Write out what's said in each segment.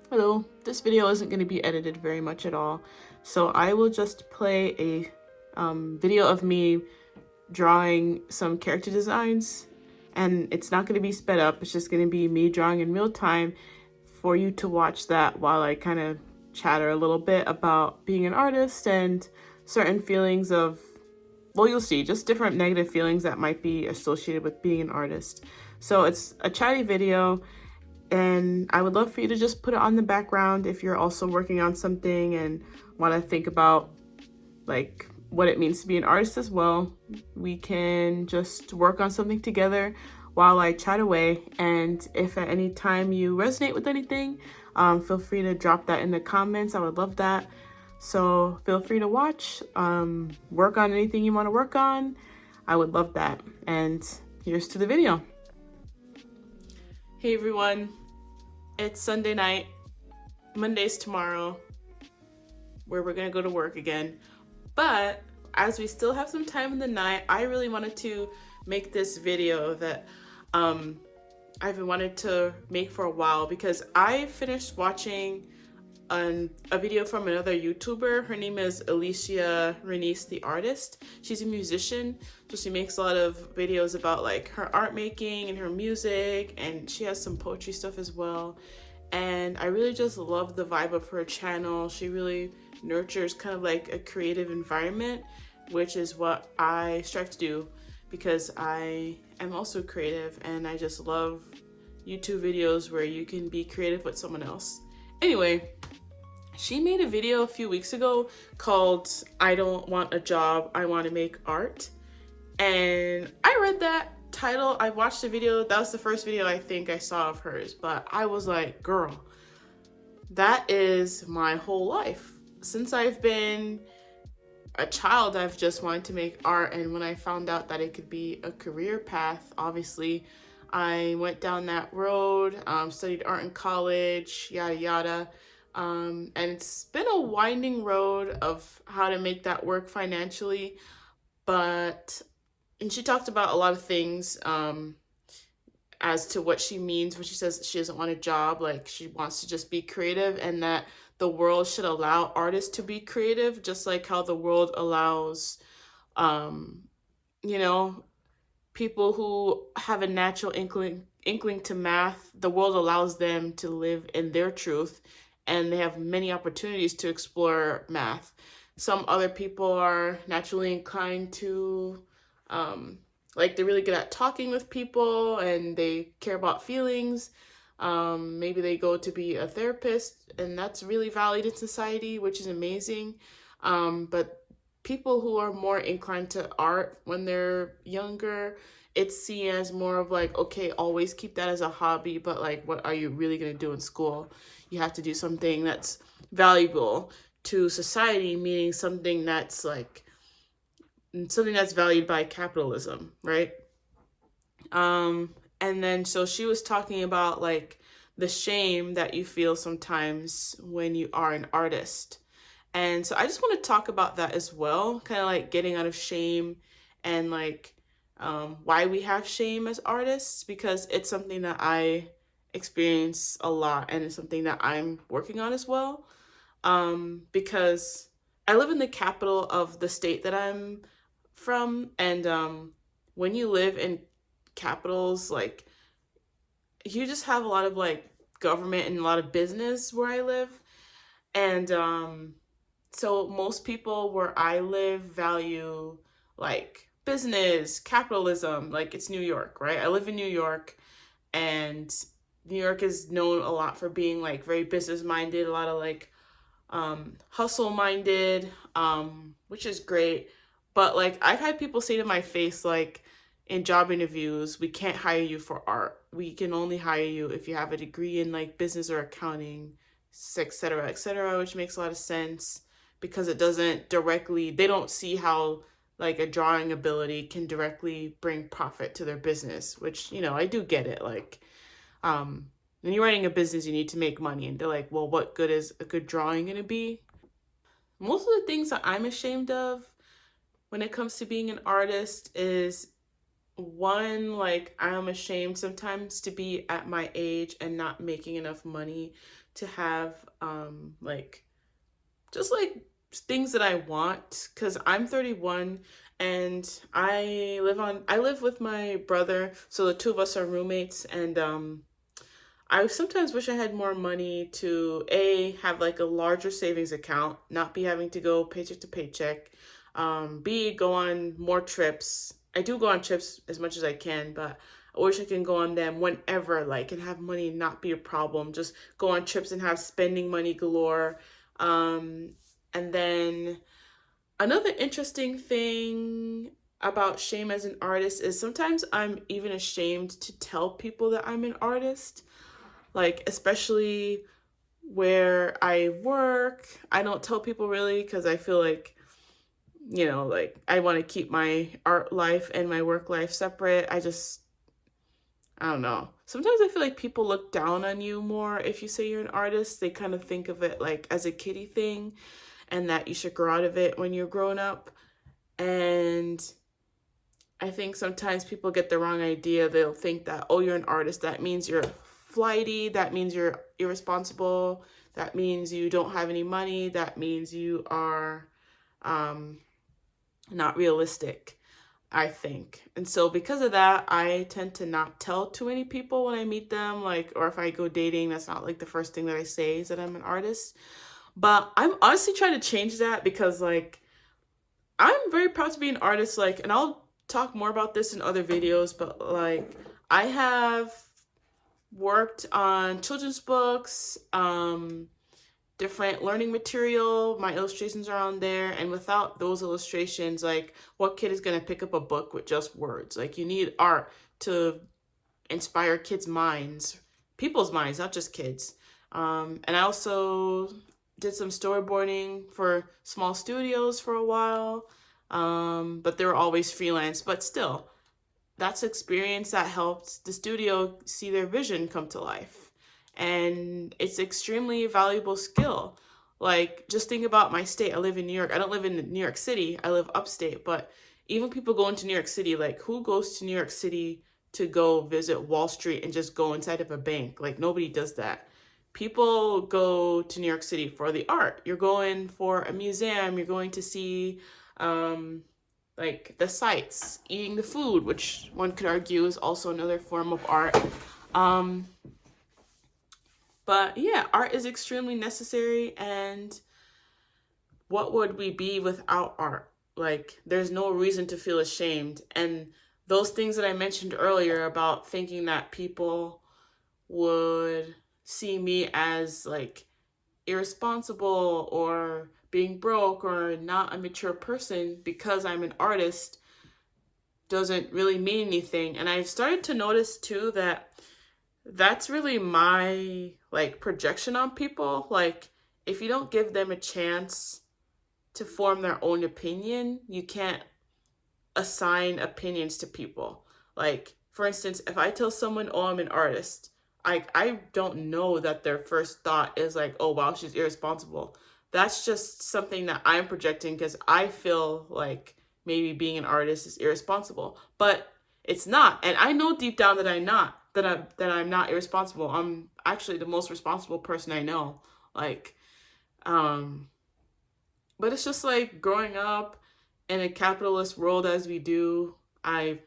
Hello, this video isn't going to be edited very much at all, so I will just play a video of me drawing some character designs, and it's not going to be sped up, it's just going to be me drawing in real time for you to watch that while I kind of chatter a little bit about being an artist and certain feelings of, well, you'll see, just different negative feelings that might be associated with being an artist. So it's a chatty video, and I would love for you to just put it on the background if you're also working on something and want to think about like what it means to be an artist as well. We can just work on something together while I chat away. And if at any time you resonate with anything, feel free to drop that in the comments. I would love that. So feel free to watch, work on anything you want to work on. I would love that. And here's to the video. Hey everyone, it's Sunday night, Monday's tomorrow, where we're gonna go to work again. But as we still have some time in the night, I really wanted to make this video that I've been wanting to make for a while, because I finished watching a video from another YouTuber. Her name is Alicia Renice the Artist. She's a musician, so she makes a lot of videos about like her art making and her music, and she has some poetry stuff as well. And I really just love the vibe of her channel. She really nurtures kind of like a creative environment, which is what I strive to do, because I am also creative and I just love YouTube videos where you can be creative with someone else. Anyway, she made a video a few weeks ago called "I Don't Want a Job, I Want to Make Art." And I read that title, I watched the video, that was the first video I think I saw of hers, but I was like, girl, that is my whole life. Since I've been a child, I've just wanted to make art, and when I found out that it could be a career path, obviously, I went down that road, studied art in college, yada yada. And it's been a winding road of how to make that work financially, and she talked about a lot of things as to what she means when she says she doesn't want a job. Like, she wants to just be creative, and that the world should allow artists to be creative, just like how the world allows, you know, people who have a natural inkling to math. The world allows them to live in their truth, and they have many opportunities to explore math. Some other people are naturally inclined to, like, they're really good at talking with people and they care about feelings. Maybe they go to be a therapist, and that's really valued in society, which is amazing. But people who are more inclined to art when they're younger, it's seen as more of like, okay, always keep that as a hobby, but like, what are you really going to do in school? You have to do something that's valuable to society, meaning something that's valued by capitalism, right? And then so she was talking about like the shame that you feel sometimes when you are an artist. And so I just want to talk about that as well, kind of like getting out of shame, and like why we have shame as artists, because it's something that I experience a lot, and it's something that I'm working on as well. Because I live in the capital of the state that I'm from, and when you live in capitals, like, you just have a lot of like government and a lot of business where I live. And so most people where I live value like business, capitalism. Like, it's New York, right? I live in New York, and New York is known a lot for being like very business minded, a lot of like hustle minded, which is great. But like, I've had people say to my face, like, in job interviews, we can't hire you for art. We can only hire you if you have a degree in like business or accounting, etc., etc., which makes a lot of sense, because it doesn't directly, they don't see how like a drawing ability can directly bring profit to their business, which, you know, I do get it. Like, when you're writing a business, you need to make money, and they're like, well, what good is a good drawing gonna be? Most of the things that I'm ashamed of when it comes to being an artist is one, like, I'm ashamed sometimes to be at my age and not making enough money to have like just like things that I want, because I'm 31 and I live with my brother, so the two of us are roommates. And I sometimes wish I had more money to A, have like a larger savings account, not be having to go paycheck to paycheck. B, go on more trips. I do go on trips as much as I can, but I wish I can go on them whenever, like, and have money not be a problem. Just go on trips and have spending money galore. Um, and then another interesting thing about shame as an artist is sometimes I'm even ashamed to tell people that I'm an artist, like, especially where I work. I don't tell people really because I feel like, like, I want to keep my art life and my work life separate. I don't know. Sometimes I feel like people look down on you more if you say you're an artist. They kind of think of it like as a kiddie thing and that you should grow out of it when you're grown up. And I think sometimes people get the wrong idea. They'll think that, oh, you're an artist, that means you're flighty, that means you're irresponsible, that means you don't have any money, that means you are not realistic, I think. And so because of that, I tend to not tell too many people when I meet them, like, or if I go dating, that's not like the first thing that I say is that I'm an artist. But I'm honestly trying to change that because, like, I'm very proud to be an artist, like, and I'll talk more about this in other videos, but like, I have worked on children's books, different learning material. My illustrations are on there, and without those illustrations, like, what kid is going to pick up a book with just words? Like, you need art to inspire kids' minds, people's minds, not just kids. And I also did some storyboarding for small studios for a while, but they were always freelance. But still, that's experience that helped the studio see their vision come to life. And it's extremely valuable skill. Like, just think about my state. I live in New York. I don't live in New York City. I live upstate. But even people go into New York City, like, who goes to New York City to go visit Wall Street and just go inside of a bank? Like, nobody does that. People go to New York City for the art. You're going for a museum. You're going to see like the sights, eating the food, which one could argue is also another form of art. But yeah, art is extremely necessary, and what would we be without art? Like, there's no reason to feel ashamed. And those things that I mentioned earlier about thinking that people would see me as like irresponsible or being broke or not a mature person because I'm an artist doesn't really mean anything. And I've started to notice too that that's really my like projection on people. Like, if you don't give them a chance to form their own opinion, you can't assign opinions to people. Like, for instance, if I tell someone, oh, I'm an artist, I don't know that their first thought is like, oh, wow, she's irresponsible. That's just something that I'm projecting because I feel like maybe being an artist is irresponsible. But it's not. And I know deep down that I'm not irresponsible. I'm actually the most responsible person I know. Like, but it's just like growing up in a capitalist world as we do, I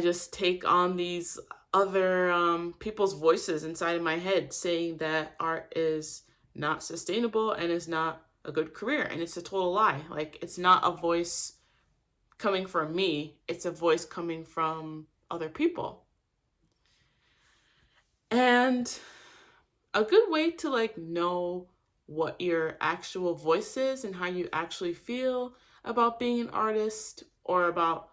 just take on these other people's voices inside of my head saying that art is not sustainable and is not a good career. And it's a total lie. Like, it's not a voice coming from me. It's a voice coming from other people. And a good way to like know what your actual voice is and how you actually feel about being an artist, or about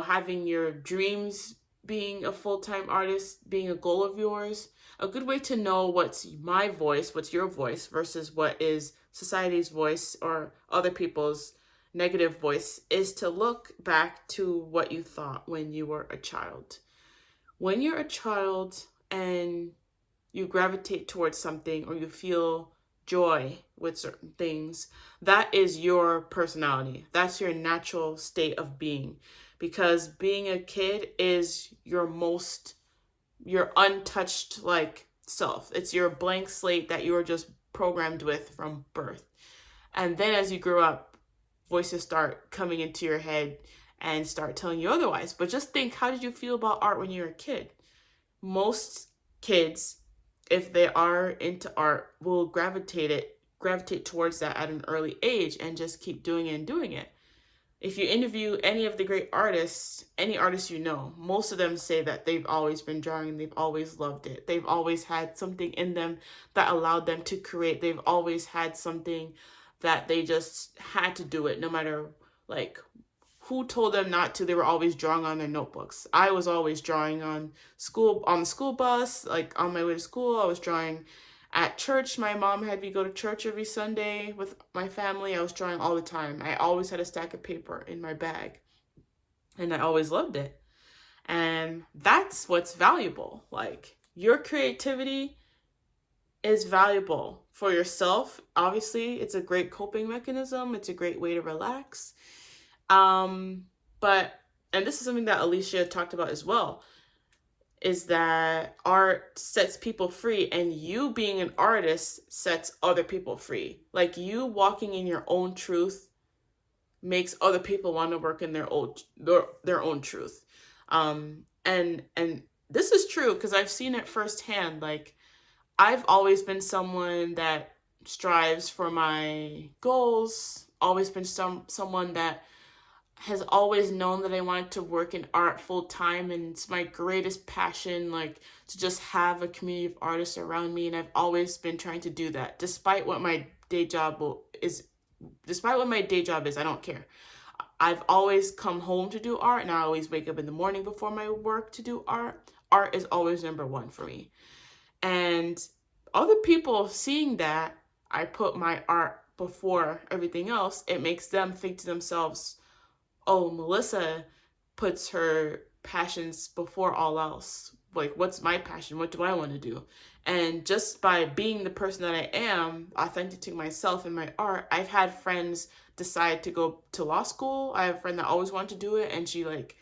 having your dreams being a full-time artist being a goal of yours. A good way to know what's my voice, what's your voice, versus what is society's voice or other people's negative voice, is to look back to what you thought when you were a child. When you're a child and you gravitate towards something, or you feel joy with certain things, that is your personality. That's your natural state of being. Because being a kid is your untouched like self. It's your blank slate that you were just programmed with from birth. And then as you grow up, voices start coming into your head and start telling you otherwise. But just think, how did you feel about art when you were a kid? Most kids, if they are into art, will gravitate towards that at an early age and just keep doing it and doing it. If you interview any of the great artists, any artist you know, most of them say that they've always been drawing, they've always loved it. They've always had something in them that allowed them to create. They've always had something that they just had to do it, no matter like who told them not to. They were always drawing on their notebooks. I was always drawing on the school bus, like on my way to school. I was drawing at church. My mom had me go to church every Sunday with my family. I was drawing all the time. I always had a stack of paper in my bag, and I always loved it. And that's what's valuable. Like, your creativity is valuable for yourself. Obviously, it's a great coping mechanism. It's a great way to relax. But, and this is something that Alicia talked about as well, is that art sets people free, and you being an artist sets other people free. Like, you walking in your own truth makes other people want to work in their own truth. And this is true because I've seen it firsthand. Like, I've always been someone that strives for my goals, always been someone that has always known that I wanted to work in art full time, and it's my greatest passion, like, to just have a community of artists around me. And I've always been trying to do that, despite what my day job is. I don't care. I've always come home to do art, and I always wake up in the morning before my work to do art. Art is always number one for me. And other people seeing that I put my art before everything else, it makes them think to themselves, oh, Melissa puts her passions before all else. Like, what's my passion? What do I want to do? And just by being the person that I am, authentic to myself and my art, I've had friends decide to go to law school. I have a friend that always wanted to do it, and she like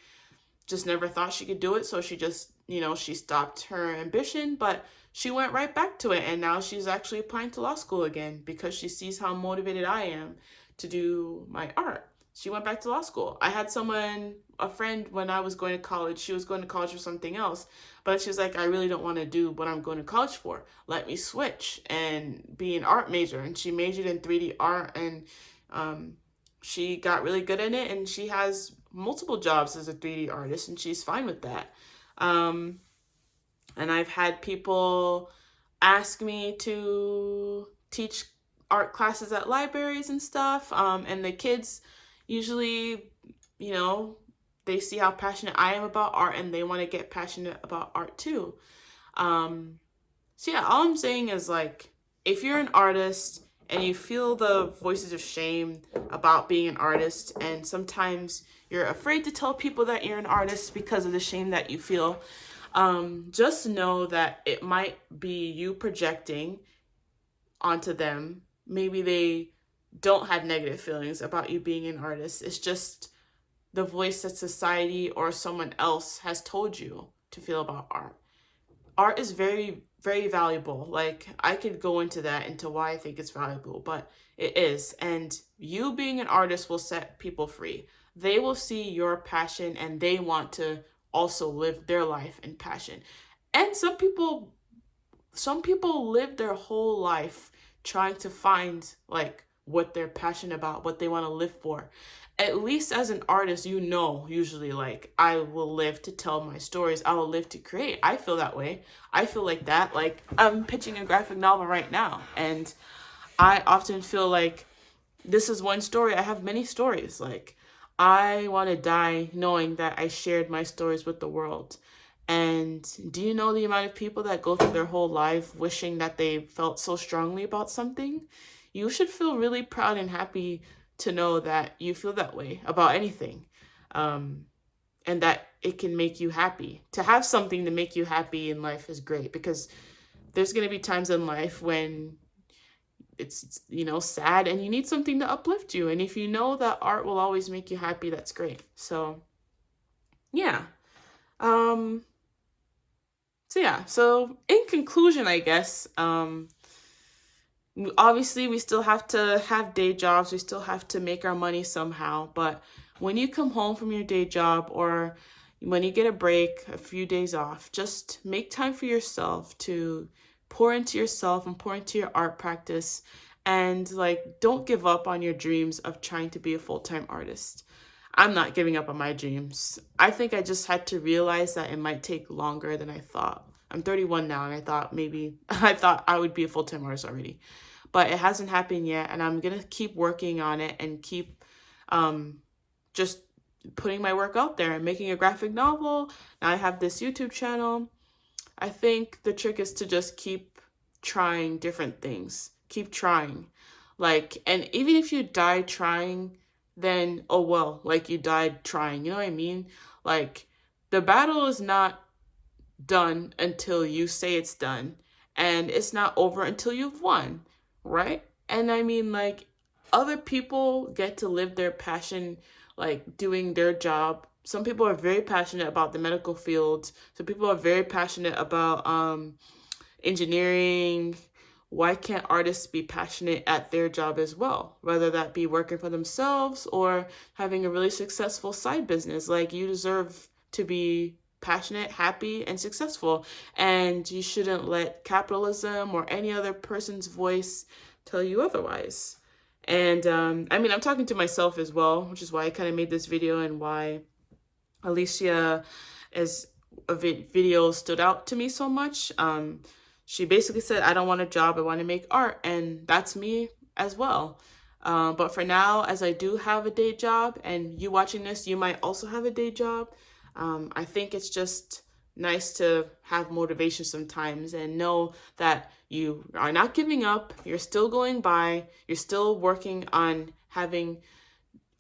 just never thought she could do it. So she just, she stopped her ambition, but she went right back to it. And now she's actually applying to law school again because she sees how motivated I am to do my art. She went back to law school. I had a friend when I was going to college, she was going to college for something else, but she was like, I really don't want to do what I'm going to college for. Let me switch and be an art major. And she majored in 3D art, and she got really good in it, and she has multiple jobs as a 3D artist, and she's fine with that. And I've had people ask me to teach art classes at libraries and stuff, and the kids usually, they see how passionate I am about art, and they want to get passionate about art too. So yeah, all I'm saying is, like, if you're an artist and you feel the voices of shame about being an artist, and sometimes you're afraid to tell people that you're an artist because of the shame that you feel, just know that it might be you projecting onto them. Maybe they don't have negative feelings about you being an artist. It's just the voice that society or someone else has told you to feel about art. Art is very, very valuable. Like, I could go into why I think it's valuable, but it is. And you being an artist will set people free. They will see your passion, and they want to also live their life in passion. And some people live their whole life trying to find, like, what they're passionate about, what they want to live for. At least as an artist, usually, like, I will live to tell my stories. I will live to create. I feel that way. I feel like that. Like, I'm pitching a graphic novel right now, and I often feel like this is one story. I have many stories. Like, I want to die knowing that I shared my stories with the world. And do you know the amount of people that go through their whole life wishing that they felt so strongly about something? You should feel really proud and happy to know that you feel that way about anything, and that it can make you happy. To have something to make you happy in life is great, because there's going to be times in life when it's sad, and you need something to uplift you. And if you know that art will always make you happy, that's great. So yeah. Um so in conclusion, I guess, obviously we still have to have day jobs, we still have to make our money somehow, but when you come home from your day job, or when you get a break, a few days off, just make time for yourself to pour into yourself and pour into your art practice. And like, don't give up on your dreams of trying to be a full-time artist. I'm not giving up on my dreams. I think I just had to realize that it might take longer than I thought. I'm 31 now, and I thought I would be a full-time artist already. But it hasn't happened yet, and I'm going to keep working on it and keep just putting my work out there and making a graphic novel. Now I have this YouTube channel. I think the trick is to just keep trying different things. Keep trying. Like, and even if you die trying, then, oh well, like, you died trying. You know what I mean? Like, the battle is not done until you say it's done, and it's not over until you've won, right? And I mean, like, other people get to live their passion, like doing their job. Some people are very passionate about the medical field. Some people are very passionate about engineering. Why can't artists be passionate at their job as well? Whether that be working for themselves or having a really successful side business. Like, you deserve to be passionate, happy, and successful. And you shouldn't let capitalism or any other person's voice tell you otherwise. And I mean, I'm talking to myself as well, which is why I kind of made this video, and why Alicia as a video stood out to me so much. She basically said, I don't want a job, I want to make art. And that's me as well. But for now, as I do have a day job, and you watching this, you might also have a day job. I think it's just nice to have motivation sometimes and know that you are not giving up. You're still going by. You're still working on having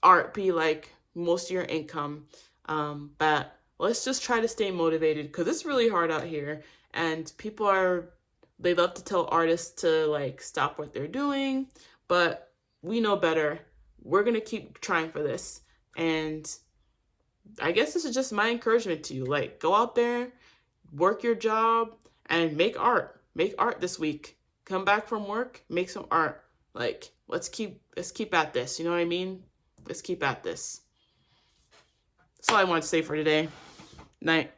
art be like most of your income. But let's just try to stay motivated, because it's really hard out here. And they love to tell artists to like stop what they're doing, but we know better. We're going to keep trying for this. And I guess this is just my encouragement to you. Like, go out there, work your job, and make art. Make art this week. Come back from work, make some art. Like, let's keep at this. You know what I mean? Let's keep at this. That's all I want to say for today. Night.